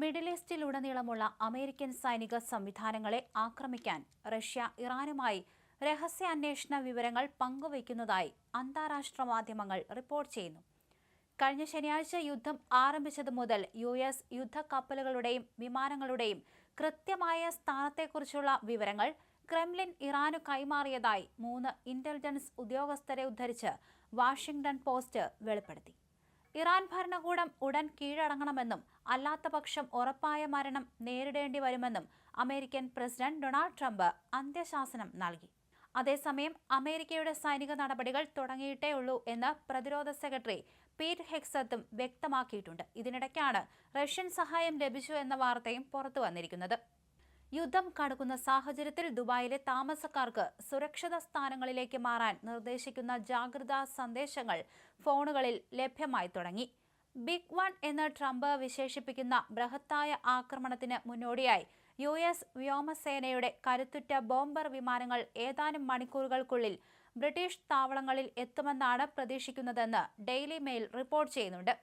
Middle ഈസ്റ്റിലുടനീളമുള്ള American സൈനിക സംവിധാനങ്ങളെ ആക്രമിക്കാൻ റഷ്യ ഇറാനുമായി രഹസ്യാന്വേഷണ വിവരങ്ങൾ പങ്കുവയ്ക്കുന്നതായി അന്താരാഷ്ട്ര മാധ്യമങ്ങൾ റിപ്പോർട്ട് ചെയ്യുന്നു. കഴിഞ്ഞ ശനിയാഴ്ച യുദ്ധം ആരംഭിച്ചതു മുതൽ യുഎസ് യുദ്ധക്കപ്പലുകളുടെയും വിമാനങ്ങളുടെയും കൃത്യമായ സ്ഥാനത്തെക്കുറിച്ചുള്ള വിവരങ്ങൾ ക്രെംലിൻ ഇറാനു കൈമാറിയതായി 3 ഇന്റലിജൻസ് ഉദ്യോഗസ്ഥരെ ഉദ്ധരിച്ച് വാഷിംഗ്ടൺ പോസ്റ്റ് വെളിപ്പെടുത്തി. ഇറാൻ ഭരണകൂടം ഉടൻ കീഴടങ്ങണമെന്നും അല്ലാത്തപക്ഷം ഉറപ്പായ മരണം നേരിടേണ്ടി വരുമെന്നും അമേരിക്കൻ പ്രസിഡന്റ് ഡൊണാൾഡ് ട്രംപ് അന്ത്യശാസനം നൽകി. അതേസമയം അമേരിക്കയുടെ സൈനിക നടപടികൾ തുടങ്ങിയിട്ടേയുള്ളൂ എന്ന് പ്രതിരോധ സെക്രട്ടറി പീറ്റ് ഹെഗ്സത്തും വ്യക്തമാക്കിയിട്ടുണ്ട്. ഇതിനിടയ്ക്കാണ് റഷ്യൻ സഹായം ലഭിച്ചു എന്ന വാർത്തയും പുറത്തുവന്നിരിക്കുന്നത്. യുദ്ധം കടുക്കുന്ന സാഹചര്യത്തിൽ ദുബായിലെ താമസക്കാർക്ക് സുരക്ഷിത സ്ഥാനങ്ങളിലേക്ക് മാറാൻ നിർദ്ദേശിക്കുന്ന ജാഗ്രതാ സന്ദേശങ്ങൾ ഫോണുകളിൽ ലഭ്യമായി തുടങ്ങി. ബിഗ് വൺ എന്ന് ട്രംപ് വിശേഷിപ്പിക്കുന്ന ബൃഹത്തായ ആക്രമണത്തിന് മുന്നോടിയായി യുഎസ് വ്യോമസേനയുടെ കരുത്തുറ്റ ബോംബർ വിമാനങ്ങൾ ഏതാനും മണിക്കൂറുകൾക്കുള്ളിൽ ബ്രിട്ടീഷ് താവളങ്ങളിൽ എത്തുമെന്നാണ് പ്രതീക്ഷിക്കുന്നതെന്ന് ഡെയിലി മെയിൽ റിപ്പോർട്ട് ചെയ്യുന്നുണ്ട്.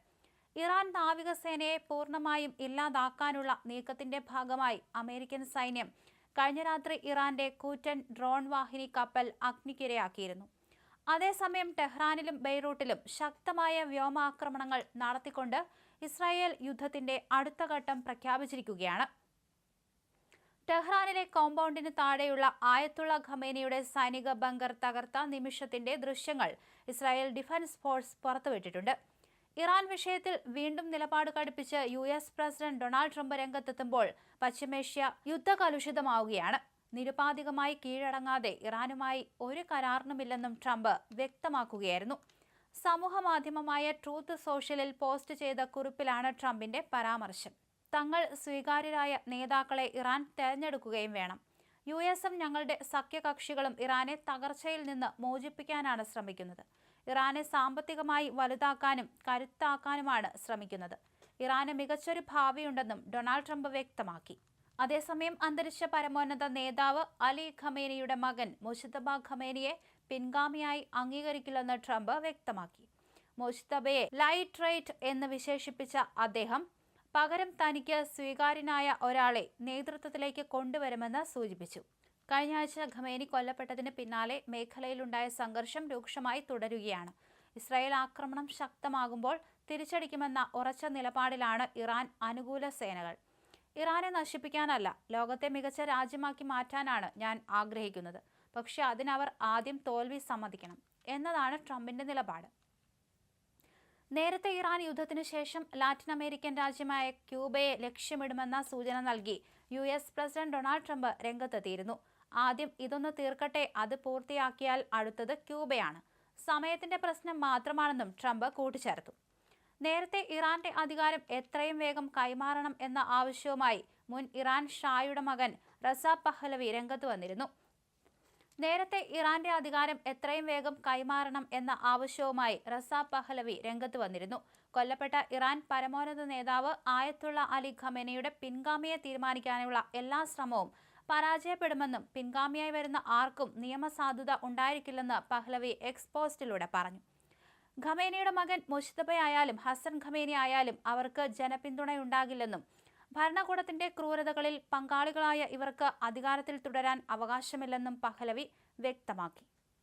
ഇറാൻ നാവികസേനയെ പൂർണ്ണമായും ഇല്ലാതാക്കാനുള്ള നീക്കത്തിന്റെ ഭാഗമായി അമേരിക്കൻ സൈന്യം കഴിഞ്ഞ രാത്രി ഇറാന്റെ കൂറ്റൻ ഡ്രോൺ വാഹിനി കപ്പൽ അഗ്നിക്കിരയാക്കിയിരുന്നു. അതേസമയം ടെഹ്റാനിലും ബെയ്റൂട്ടിലും ശക്തമായ വ്യോമാക്രമണങ്ങൾ നടത്തിക്കൊണ്ട് ഇസ്രായേൽ യുദ്ധത്തിന്റെ അടുത്ത ഘട്ടം പ്രഖ്യാപിച്ചിരിക്കുകയാണ്. ടെഹ്റാനിലെ കോമ്പൗണ്ടിന് താഴെയുള്ള ആയത്തുള്ള ഖമേനിയുടെ സൈനിക ബങ്കർ തകർത്ത നിമിഷത്തിന്റെ ദൃശ്യങ്ങൾ ഇസ്രായേൽ ഡിഫൻസ് ഫോഴ്സ് പുറത്തുവിട്ടിട്ടുണ്ട്. ഇറാൻ വിഷയത്തിൽ വീണ്ടും നിലപാട് കടുപ്പിച്ച് യുഎസ് പ്രസിഡന്റ് ഡൊണാൾഡ് ട്രംപ് രംഗത്തെത്തുമ്പോൾ പശ്ചിമേഷ്യ യുദ്ധകലുഷിതമാവുകയാണ്. നിരുപാധികമായി കീഴടങ്ങാതെ ഇറാനുമായി ഒരു കരാറിനുമില്ലെന്നും ട്രംപ് വ്യക്തമാക്കുകയായിരുന്നു. സമൂഹ മാധ്യമമായ ട്രൂത്ത് സോഷ്യലിൽ പോസ്റ്റ് ചെയ്ത കുറിപ്പിലാണ് ട്രംപിന്റെ പരാമർശം. തങ്ങൾ സ്വീകാര്യരായ നേതാക്കളെ ഇറാൻ തെരഞ്ഞെടുക്കുകയും വേണം. യുഎസും ഞങ്ങളുടെ സഖ്യകക്ഷികളും ഇറാനെ തകർച്ചയിൽ നിന്ന് മോചിപ്പിക്കാനാണ് ശ്രമിക്കുന്നത്. ഇറാനെ സാമ്പത്തികമായി വലുതാക്കാനും കരുത്താക്കാനുമാണ് ശ്രമിക്കുന്നത്. ഇറാന് മികച്ചൊരു ഭാവിയുണ്ടെന്നും ഡൊണാൾഡ് ട്രംപ് വ്യക്തമാക്കി. അതേസമയം അന്തരിച്ച പരമോന്നത നേതാവ് അലി ഖമേനിയുടെ മകൻ മുജ്തബ ഖമേനിയെ പിൻഗാമിയായി അംഗീകരിക്കില്ലെന്ന് ട്രംപ് വ്യക്തമാക്കി. മുജ്തബയെ ലൈറ്റ് എന്ന് വിശേഷിപ്പിച്ച അദ്ദേഹം പകരം തനിക്ക് സ്വീകാര്യനായ ഒരാളെ നേതൃത്വത്തിലേക്ക് കൊണ്ടുവരുമെന്ന് സൂചിപ്പിച്ചു. കഴിഞ്ഞ ആഴ്ച ഖമേനി കൊല്ലപ്പെട്ടതിന് പിന്നാലെ മേഖലയിലുണ്ടായ സംഘർഷം രൂക്ഷമായി തുടരുകയാണ്. ഇസ്രായേൽ ആക്രമണം ശക്തമാകുമ്പോൾ തിരിച്ചടിക്കുമെന്ന ഉറച്ച നിലപാടിലാണ് ഇറാൻ അനുകൂല സേനകൾ. ഇറാനെ നശിപ്പിക്കാനല്ല, ലോകത്തെ മികച്ച രാജ്യമാക്കി മാറ്റാനാണ് ഞാൻ ആഗ്രഹിക്കുന്നത്. പക്ഷേ അതിനവർ ആദ്യം തോൽവി സമ്മതിക്കണം എന്നതാണ് ട്രംപിന്റെ നിലപാട്. നേരത്തെ ഇറാൻ യുദ്ധത്തിനു ശേഷം ലാറ്റിൻ അമേരിക്കൻ രാജ്യമായ ക്യൂബയെ ലക്ഷ്യമിടുമെന്ന സൂചന നൽകി യുഎസ് പ്രസിഡന്റ് ഡൊണാൾഡ് ട്രംപ് രംഗത്തെത്തിയിരുന്നു. ആദ്യം ഇതൊന്ന് തീർക്കട്ടെ, അത് പൂർത്തിയാക്കിയാൽ അടുത്തത് ക്യൂബയാണ്. സമയത്തിന്റെ പ്രശ്നം മാത്രമാണെന്നും ട്രംപ് കൂട്ടിച്ചേർത്തു. നേരത്തെ ഇറാന്റെ അധികാരം എത്രയും വേഗം കൈമാറണം എന്ന ആവശ്യവുമായി മുൻ ഇറാൻ ഷായുടെ മകൻ റസ പഹ്ലവി രംഗത്ത് വന്നിരുന്നു. കൊല്ലപ്പെട്ട ഇറാൻ പരമോന്നത നേതാവ് ആയത്തുള്ള അലി ഖമേനിയുടെ പിൻഗാമിയെ തീരുമാനിക്കാനുള്ള എല്ലാ ശ്രമവും പരാജയപ്പെടുമെന്നും പിൻഗാമിയായി വരുന്ന ആർക്കും നിയമസാധുത ഉണ്ടായിരിക്കില്ലെന്ന് പഹ്ലവി എക്സ് പോസ്റ്റിലൂടെ പറഞ്ഞു. ഖമേനിയുടെ മകൻ മുജ്തബയായാലും ഹസൻ ഖമേനി ആയാലും അവർക്ക് ജനപിന്തുണയുണ്ടാകില്ലെന്നും ഭരണകൂടത്തിന്റെ ക്രൂരതകളിൽ പങ്കാളികളായ ഇവർക്ക് അധികാരത്തിൽ തുടരാൻ അവകാശമില്ലെന്നും പഹ്ലവി വ്യക്തമാക്കി.